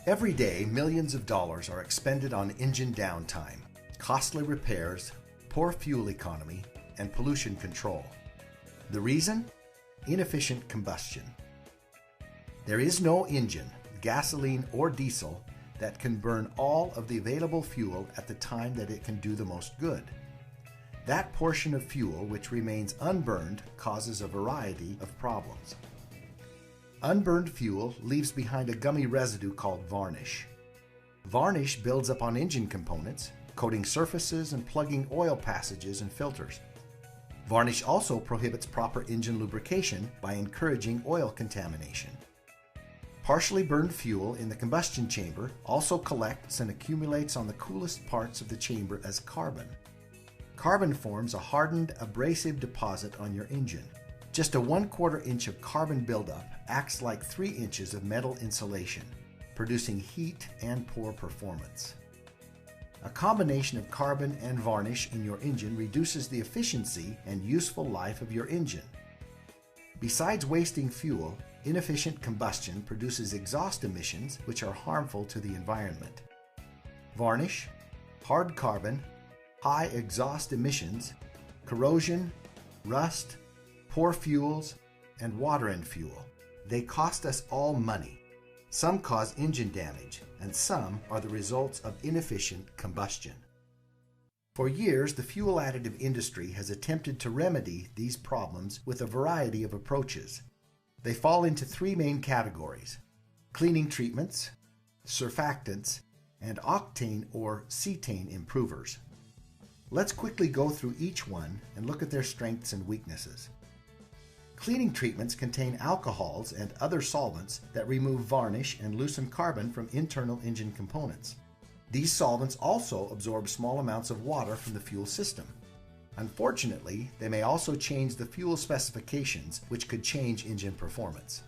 Every day, millions of dollars are expended on engine downtime, costly repairs, poor fuel economy, and pollution control. The reason? Inefficient combustion. There is no engine, gasoline or diesel, that can burn all of the available fuel at the time that it can do the most good. That portion of fuel which remains unburned causes a variety of problems. Unburned fuel leaves behind a gummy residue called varnish. Varnish builds up on engine components, coating surfaces and plugging oil passages and filters. Varnish also prohibits proper engine lubrication by encouraging oil contamination. Partially burned fuel in the combustion chamber also collects and accumulates on the coolest parts of the chamber as carbon. Carbon forms a hardened, abrasive deposit on your engine. Just a 1/4 inch of carbon buildup acts like 3 inches of metal insulation, producing heat and poor performance. A combination of carbon and varnish in your engine reduces the efficiency and useful life of your engine. Besides wasting fuel, inefficient combustion produces exhaust emissions which are harmful to the environment. Varnish, hard carbon, high exhaust emissions, corrosion, rust, poor fuels, and water and fuel. They cost us all money. Some cause engine damage, and some are the results of inefficient combustion. For years, the fuel additive industry has attempted to remedy these problems with a variety of approaches. They fall into 3 main categories: cleaning treatments, surfactants, and octane or cetane improvers. Let's quickly go through each one and look at their strengths and weaknesses. Cleaning treatments contain alcohols and other solvents that remove varnish and loosen carbon from internal engine components. These solvents also absorb small amounts of water from the fuel system. Unfortunately, they may also change the fuel specifications, which could change engine performance.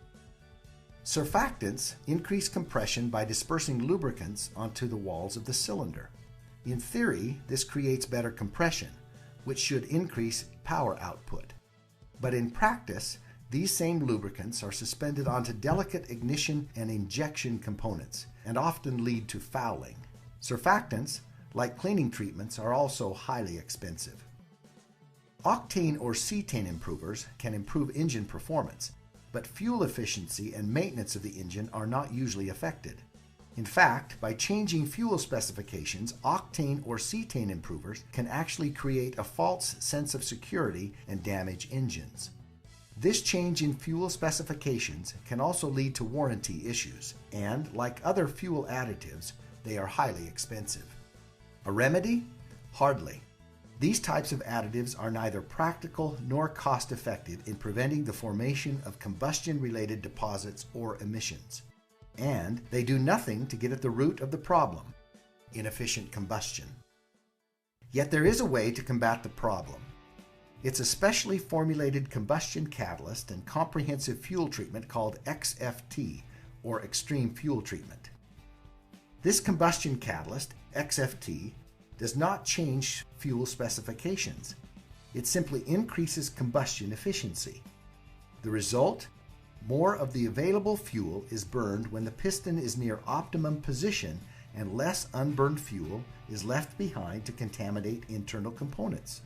Surfactants increase compression by dispersing lubricants onto the walls of the cylinder. In theory, this creates better compression, which should increase power output. But in practice, these same lubricants are suspended onto delicate ignition and injection components and often lead to fouling. Surfactants, like cleaning treatments, are also highly expensive. Octane or cetane improvers can improve engine performance, but fuel efficiency and maintenance of the engine are not usually affected. In fact, by changing fuel specifications, octane or cetane improvers can actually create a false sense of security and damage engines. This change in fuel specifications can also lead to warranty issues, and like other fuel additives, they are highly expensive. A remedy? Hardly. These types of additives are neither practical nor cost-effective in preventing the formation of combustion-related deposits or emissions. And they do nothing to get at the root of the problem: inefficient combustion. Yet there is a way to combat the problem. It's a specially formulated combustion catalyst and comprehensive fuel treatment called XFT, or Xtreme Fuel Treatment. This combustion catalyst, XFT, does not change fuel specifications. It simply increases combustion efficiency. The result? More of the available fuel is burned when the piston is near optimum position, and less unburned fuel is left behind to contaminate internal components.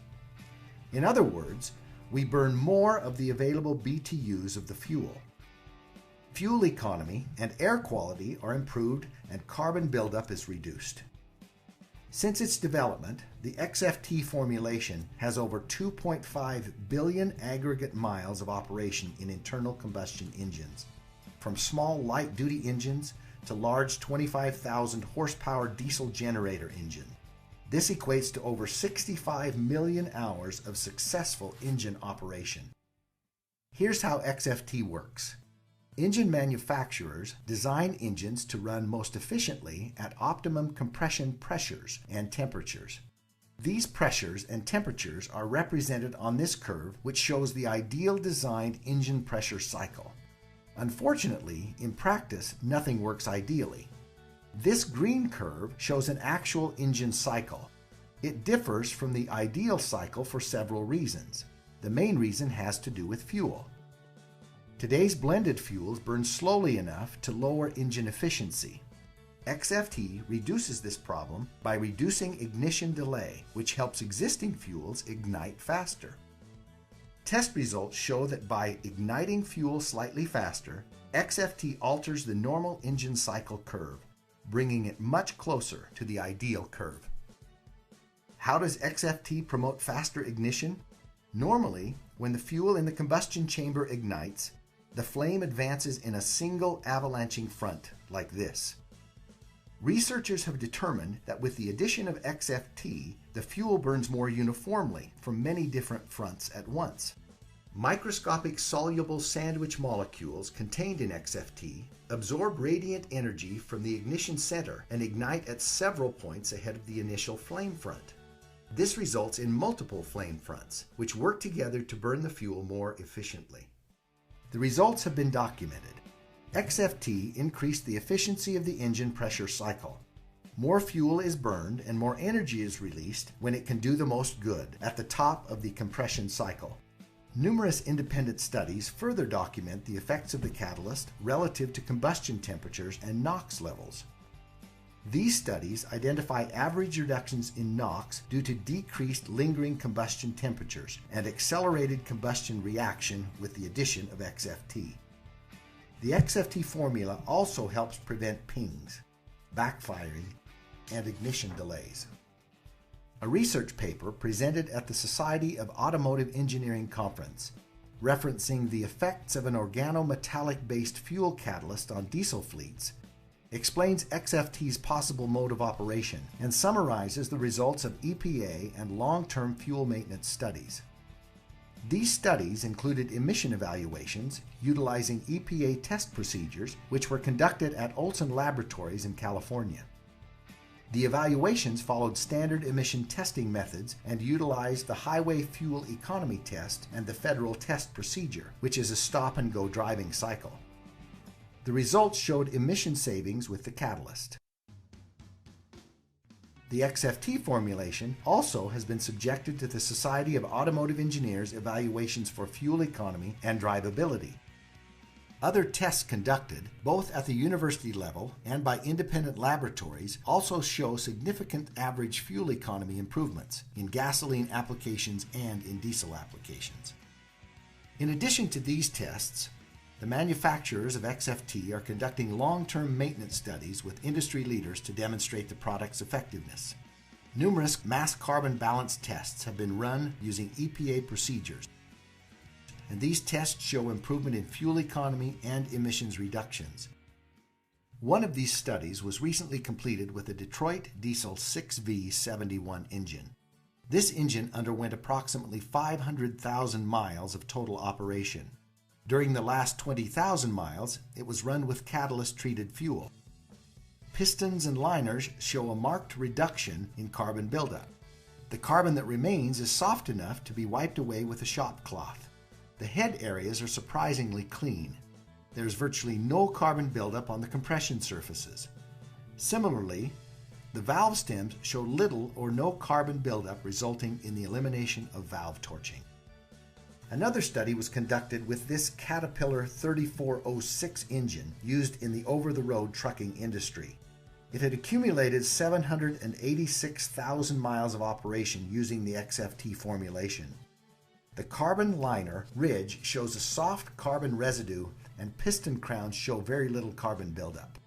In other words, we burn more of the available BTUs of the fuel. Fuel economy and air quality are improved, and carbon buildup is reduced. Since its development, the XFT formulation has over 2.5 billion aggregate miles of operation in internal combustion engines, from small light-duty engines to large 25,000 horsepower diesel generator engine. This equates to over 65 million hours of successful engine operation. Here's how XFT works. Engine manufacturers design engines to run most efficiently at optimum compression pressures and temperatures. These pressures and temperatures are represented on this curve, which shows the ideal designed engine pressure cycle. Unfortunately, in practice, nothing works ideally. This green curve shows an actual engine cycle. It differs from the ideal cycle for several reasons. The main reason has to do with fuel. Today's blended fuels burn slowly enough to lower engine efficiency. XFT reduces this problem by reducing ignition delay, which helps existing fuels ignite faster. Test results show that by igniting fuel slightly faster, XFT alters the normal engine cycle curve, bringing it much closer to the ideal curve. How does XFT promote faster ignition? Normally, when the fuel in the combustion chamber ignites, the flame advances in a single avalanching front, like this. Researchers have determined that with the addition of XFT, the fuel burns more uniformly from many different fronts at once. Microscopic soluble sandwich molecules contained in XFT absorb radiant energy from the ignition center and ignite at several points ahead of the initial flame front. This results in multiple flame fronts, which work together to burn the fuel more efficiently. The results have been documented. XFT increased the efficiency of the engine pressure cycle. More fuel is burned and more energy is released when it can do the most good at the top of the compression cycle. Numerous independent studies further document the effects of the catalyst relative to combustion temperatures and NOx levels. These studies identify average reductions in NOx due to decreased lingering combustion temperatures and accelerated combustion reaction with the addition of XFT. The XFT formula also helps prevent pings, backfiring, and ignition delays. A research paper presented at the Society of Automotive Engineering Conference, referencing the effects of an organometallic-based fuel catalyst on diesel fleets, explains XFT's possible mode of operation and summarizes the results of EPA and long-term fuel maintenance studies. These studies included emission evaluations utilizing EPA test procedures which were conducted at Olson Laboratories in California. The evaluations followed standard emission testing methods and utilized the Highway Fuel Economy Test and the Federal Test Procedure, which is a stop-and-go driving cycle. The results showed emission savings with the catalyst. The XFT formulation also has been subjected to the Society of Automotive Engineers evaluations for fuel economy and drivability. Other tests conducted, both at the university level and by independent laboratories, also show significant average fuel economy improvements in gasoline applications and in diesel applications. In addition to these tests, the manufacturers of XFT are conducting long-term maintenance studies with industry leaders to demonstrate the product's effectiveness. Numerous mass carbon balance tests have been run using EPA procedures, and these tests show improvement in fuel economy and emissions reductions. One of these studies was recently completed with a Detroit Diesel 6V71 engine. This engine underwent approximately 500,000 miles of total operation. During the last 20,000 miles, it was run with catalyst-treated fuel. Pistons and liners show a marked reduction in carbon buildup. The carbon that remains is soft enough to be wiped away with a shop cloth. The head areas are surprisingly clean. There is virtually no carbon buildup on the compression surfaces. Similarly, the valve stems show little or no carbon buildup, resulting in the elimination of valve torching. Another study was conducted with this Caterpillar 3406 engine used in the over-the-road trucking industry. It had accumulated 786,000 miles of operation using the XFT formulation. The carbon liner ridge shows a soft carbon residue, and piston crowns show very little carbon buildup.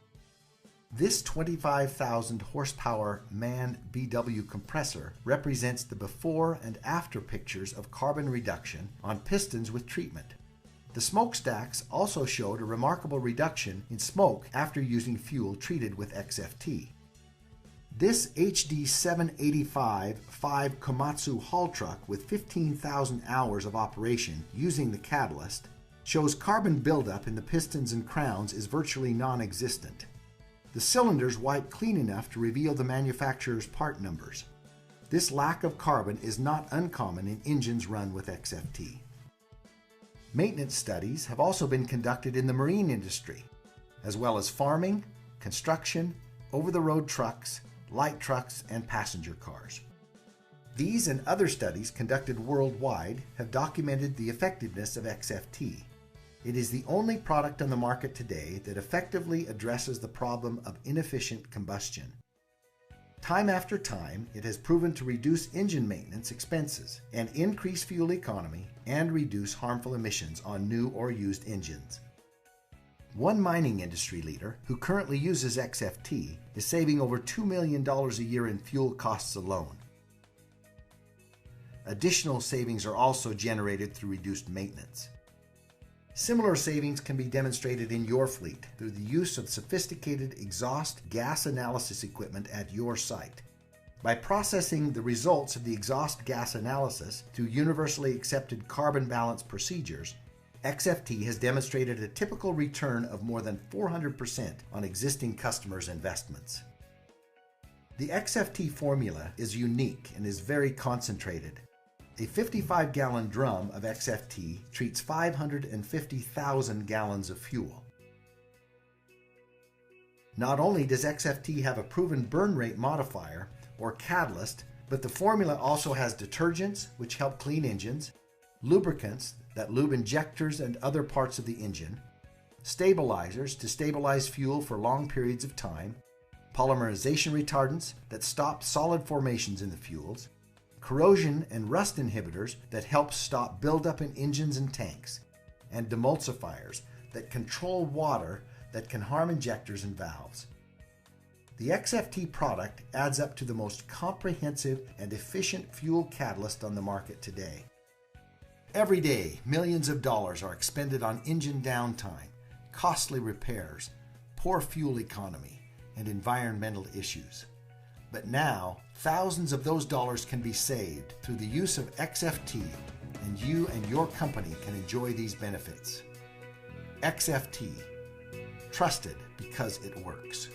This 25,000 horsepower MAN BW compressor represents the before and after pictures of carbon reduction on pistons with treatment. The smokestacks also showed a remarkable reduction in smoke after using fuel treated with XFT. This HD 785 5 Komatsu haul truck with 15,000 hours of operation using the catalyst shows carbon buildup in the pistons and crowns is virtually non-existent. The cylinders wipe clean enough to reveal the manufacturer's part numbers. This lack of carbon is not uncommon in engines run with XFT. Maintenance studies have also been conducted in the marine industry, as well as farming, construction, over-the-road trucks, light trucks, and passenger cars. These and other studies conducted worldwide have documented the effectiveness of XFT. It is the only product on the market today that effectively addresses the problem of inefficient combustion. Time after time, it has proven to reduce engine maintenance expenses and increase fuel economy and reduce harmful emissions on new or used engines. One mining industry leader who currently uses XFT is saving over $2 million a year in fuel costs alone. Additional savings are also generated through reduced maintenance. Similar savings can be demonstrated in your fleet through the use of sophisticated exhaust gas analysis equipment at your site. By processing the results of the exhaust gas analysis through universally accepted carbon balance procedures, XFT has demonstrated a typical return of more than 400% on existing customers' investments. The XFT formula is unique and is very concentrated. A 55-gallon drum of XFT treats 550,000 gallons of fuel. Not only does XFT have a proven burn rate modifier, or catalyst, but the formula also has detergents, which help clean engines, lubricants that lube injectors and other parts of the engine, stabilizers to stabilize fuel for long periods of time, polymerization retardants that stop solid formations in the fuels, corrosion and rust inhibitors that help stop buildup in engines and tanks, and demulsifiers that control water that can harm injectors and valves. The XFT product adds up to the most comprehensive and efficient fuel catalyst on the market today. Every day, millions of dollars are expended on engine downtime, costly repairs, poor fuel economy, and environmental issues. But now, thousands of those dollars can be saved through the use of XFT, and you and your company can enjoy these benefits. XFT, trusted because it works.